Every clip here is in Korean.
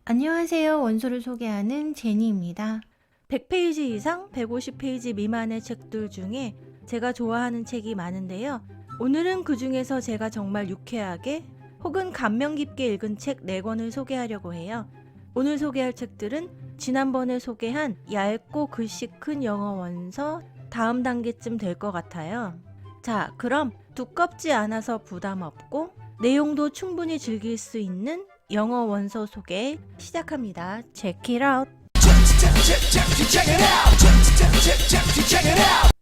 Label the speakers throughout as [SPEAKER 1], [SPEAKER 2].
[SPEAKER 1] 안녕하세요. 원소를 소개하는 제니입니다. 100페이지 이상 150페이지 미만의 책들 중에 제가 좋아하는 책이 많은데요. 오늘은 그 중에서 제가 정말 유쾌하게 혹은 감명 깊게 읽은 책 4권을 소개하려고 해요. 오늘 소개할 책들은 지난번에 소개한 얇고 글씨 큰 영어 원서 다음 단계쯤 될 것 같아요. 자, 그럼 두껍지 않아서 부담 없고 내용도 충분히 즐길 수 있는 영어 원서 소개 시작합니다. Check it out.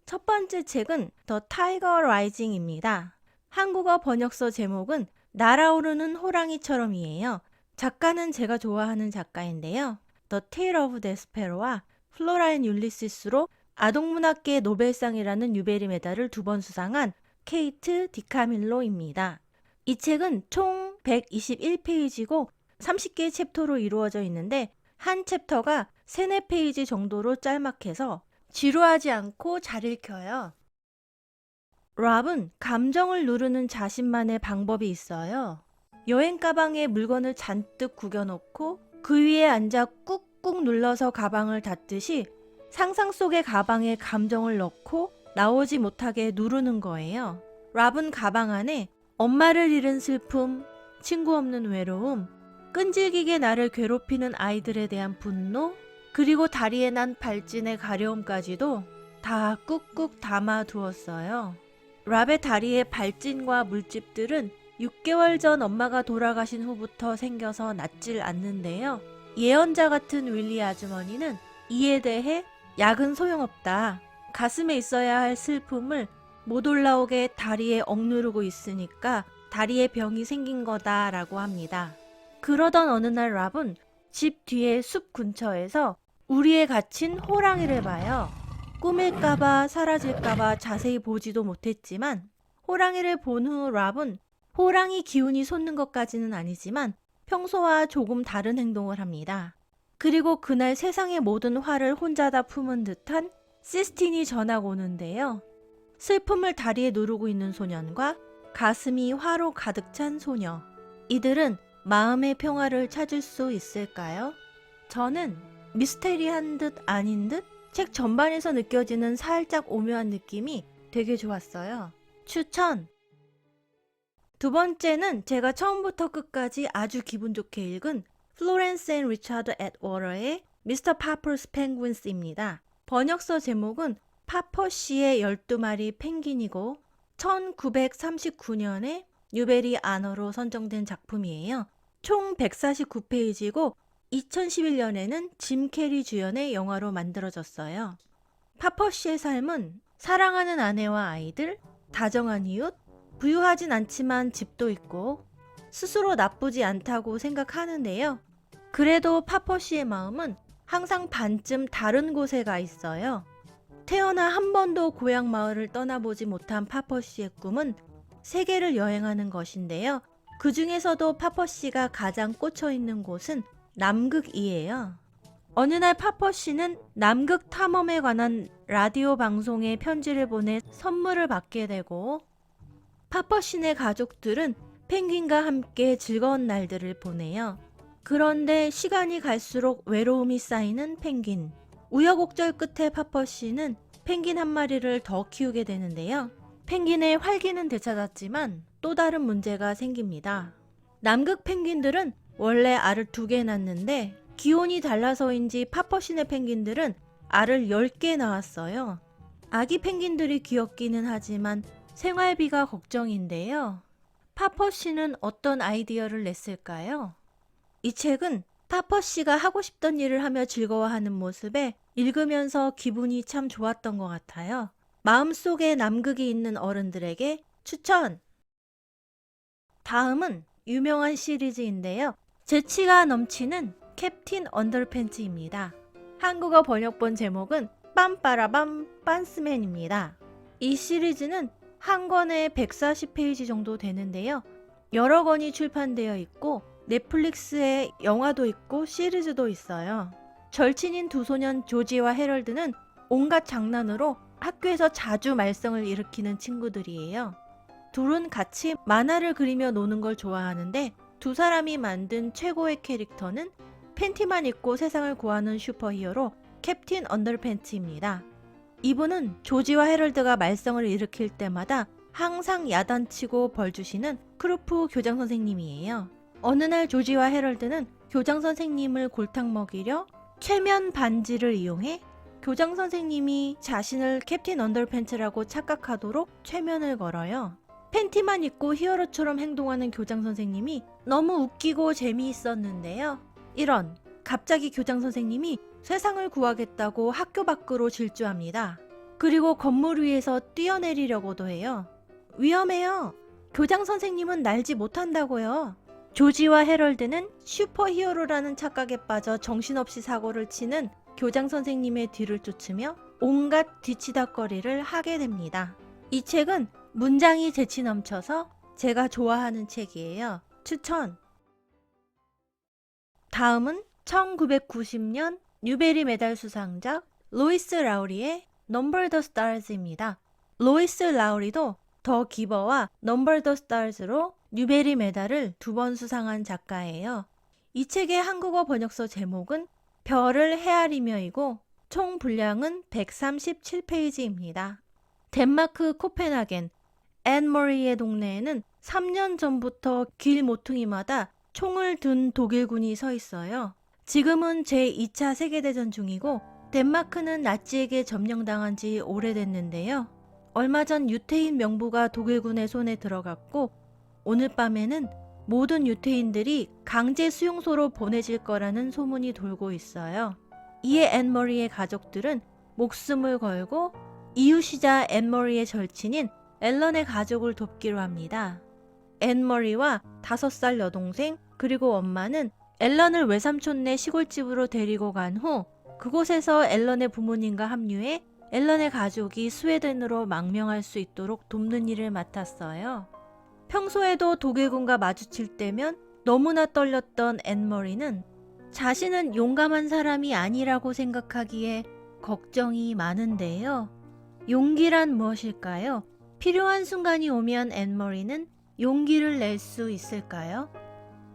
[SPEAKER 1] 첫 번째 책은 The Tiger Rising입니다. 한국어 번역서 제목은 날아오르는 호랑이처럼이에요. 작가는 제가 좋아하는 작가인데요. The Tale of Despero와 플로라 앤 율리시스로 아동문학계 노벨상이라는 뉴베리 메달을 2번 수상한 케이트 디카밀로입니다. 이 책은 총 121페이지고 30개의 챕터로 이루어져 있는데 한 챕터가 3, 4페이지 정도로 짤막해서 지루하지 않고 잘 읽혀요. 랍은 감정을 누르는 자신만의 방법이 있어요. 여행 가방에 물건을 잔뜩 구겨놓고 그 위에 앉아 꾹꾹 눌러서 가방을 닫듯이 상상 속의 가방에 감정을 넣고 나오지 못하게 누르는 거예요. 랍은 가방 안에 엄마를 잃은 슬픔, 친구 없는 외로움, 끈질기게 나를 괴롭히는 아이들에 대한 분노, 그리고 다리에 난 발진의 가려움까지도 다 꾹꾹 담아 두었어요. 랍의 다리의 발진과 물집들은 6개월 전 엄마가 돌아가신 후부터 생겨서 낫질 않는데요. 예언자 같은 윌리 아주머니는 이에 대해 약은 소용없다. 가슴에 있어야 할 슬픔을 못 올라오게 다리에 억누르고 있으니까 다리에 병이 생긴 거다라고 합니다. 그러던 어느 날 랍은 집 뒤에 숲 근처에서 우리에 갇힌 호랑이를 봐요. 꿈일까봐 사라질까봐 자세히 보지도 못했지만 호랑이를 본 후 랍은 호랑이 기운이 솟는 것까지는 아니지만 평소와 조금 다른 행동을 합니다. 그리고 그날 세상의 모든 화를 혼자 다 품은 듯한 시스틴이 전학 오는데요. 슬픔을 다리에 누르고 있는 소년과 가슴이 화로 가득 찬 소녀. 이들은 마음의 평화를 찾을 수 있을까요? 저는 미스테리한 듯 아닌 듯 책 전반에서 느껴지는 살짝 오묘한 느낌이 되게 좋았어요. 추천! 두 번째는 제가 처음부터 끝까지 아주 기분 좋게 읽은 플로렌스 앤 리차드 애트워터의 미스터 파퍼스 펭귄스입니다. 번역서 제목은 파퍼시의 12마리 펭귄이고 1939년에 뉴베리 아너로 선정된 작품이에요. 총 149페이지고 2011년에는 짐 캐리 주연의 영화로 만들어졌어요. 파퍼시의 삶은 사랑하는 아내와 아이들, 다정한 이웃, 부유하진 않지만 집도 있고 스스로 나쁘지 않다고 생각하는데요. 그래도 파퍼시의 마음은 항상 반쯤 다른 곳에 가 있어요. 태어나 한 번도 고향 마을을 떠나보지 못한 파퍼씨의 꿈은 세계를 여행하는 것인데요. 그 중에서도 파퍼씨가 가장 꽂혀있는 곳은 남극이에요. 어느 날 파퍼씨는 남극 탐험에 관한 라디오 방송에 편지를 보내 선물을 받게 되고 파퍼씨네 가족들은 펭귄과 함께 즐거운 날들을 보내요. 그런데 시간이 갈수록 외로움이 쌓이는 펭귄. 우여곡절 끝에 파퍼씨는 펭귄 한 마리를 더 키우게 되는데요. 펭귄의 활기는 되찾았지만 또 다른 문제가 생깁니다. 남극 펭귄들은 원래 알을 2개 낳는데 기온이 달라서인지 파퍼씨네 펭귄들은 알을 10개 낳았어요. 아기 펭귄들이 귀엽기는 하지만 생활비가 걱정인데요. 파퍼씨는 어떤 아이디어를 냈을까요? 이 책은 파퍼씨가 하고 싶던 일을 하며 즐거워하는 모습에 읽으면서 기분이 참 좋았던 것 같아요. 마음속에 남극이 있는 어른들에게 추천! 다음은 유명한 시리즈인데요. 재치가 넘치는 캡틴 언더팬츠입니다. 한국어 번역본 제목은 빰빠라밤 빤스맨입니다. 이 시리즈는 한 권에 140페이지 정도 되는데요. 여러 권이 출판되어 있고 넷플릭스에 영화도 있고 시리즈도 있어요. 절친인 두 소년 조지와 해럴드는 온갖 장난으로 학교에서 자주 말썽을 일으키는 친구들이에요. 둘은 같이 만화를 그리며 노는 걸 좋아하는데 두 사람이 만든 최고의 캐릭터는 팬티만 입고 세상을 구하는 슈퍼히어로 캡틴 언더팬츠입니다. 이분은 조지와 헤럴드가 말썽을 일으킬 때마다 항상 야단치고 벌주시는 크루프 교장 선생님이에요. 어느 날 조지와 헤럴드는 교장 선생님을 골탕 먹이려 최면 반지를 이용해 교장 선생님이 자신을 캡틴 언더팬츠라고 착각하도록 최면을 걸어요. 팬티만 입고 히어로처럼 행동하는 교장 선생님이 너무 웃기고 재미있었는데요. 이런, 갑자기 교장 선생님이 세상을 구하겠다고 학교 밖으로 질주합니다. 그리고 건물 위에서 뛰어내리려고도 해요. 위험해요. 교장 선생님은 날지 못한다고요. 조지와 헤럴드는 슈퍼히어로라는 착각에 빠져 정신없이 사고를 치는 교장 선생님의 뒤를 쫓으며 온갖 뒤치다거리를 하게 됩니다. 이 책은 문장이 재치 넘쳐서 제가 좋아하는 책이에요. 추천! 다음은 1990년 뉴베리 메달 수상작 로이스 라우리의 Number the Stars입니다. 로이스 라우리도 더 기버와 Number the Stars로 뉴베리 메달을 2번 수상한 작가예요. 이 책의 한국어 번역서 제목은 별을 헤아리며이고 총 분량은 137페이지입니다. 덴마크 코펜하겐 앤머리의 동네에는 3년 전부터 길 모퉁이마다 총을 든 독일군이 서 있어요. 지금은 제2차 세계대전 중이고 덴마크는 나치에게 점령당한 지 오래됐는데요. 얼마 전 유태인 명부가 독일군의 손에 들어갔고 오늘 밤에는 모든 유태인들이 강제 수용소로 보내질 거라는 소문이 돌고 있어요. 이에 앤머리의 가족들은 목숨을 걸고 이웃이자 앤머리의 절친인 앨런의 가족을 돕기로 합니다. 앤머리와 5살 여동생 그리고 엄마는 앨런을 외삼촌네 시골집으로 데리고 간 후 그곳에서 앨런의 부모님과 합류해 앨런의 가족이 스웨덴으로 망명할 수 있도록 돕는 일을 맡았어요. 평소에도 독일군과 마주칠 때면 너무나 떨렸던 앤머리는 자신은 용감한 사람이 아니라고 생각하기에 걱정이 많은데요. 용기란 무엇일까요? 필요한 순간이 오면 앤머리는 용기를 낼 수 있을까요?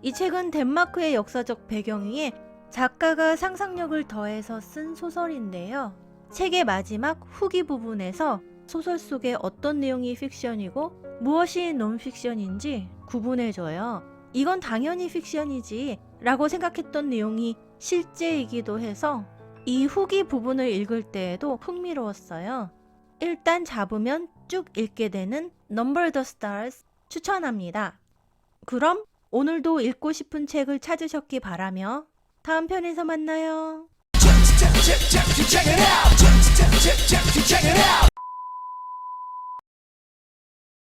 [SPEAKER 1] 이 책은 덴마크의 역사적 배경 위에 작가가 상상력을 더해서 쓴 소설인데요. 책의 마지막 후기 부분에서 소설 속에 어떤 내용이 픽션이고 무엇이 논픽션인지 구분해줘요. 이건 당연히 픽션이지 라고 생각했던 내용이 실제이기도 해서 이 후기 부분을 읽을 때에도 흥미로웠어요. 일단 잡으면 쭉 읽게 되는 Number the Stars 추천합니다. 그럼 오늘도 읽고 싶은 책을 찾으셨기 바라며 다음 편에서 만나요.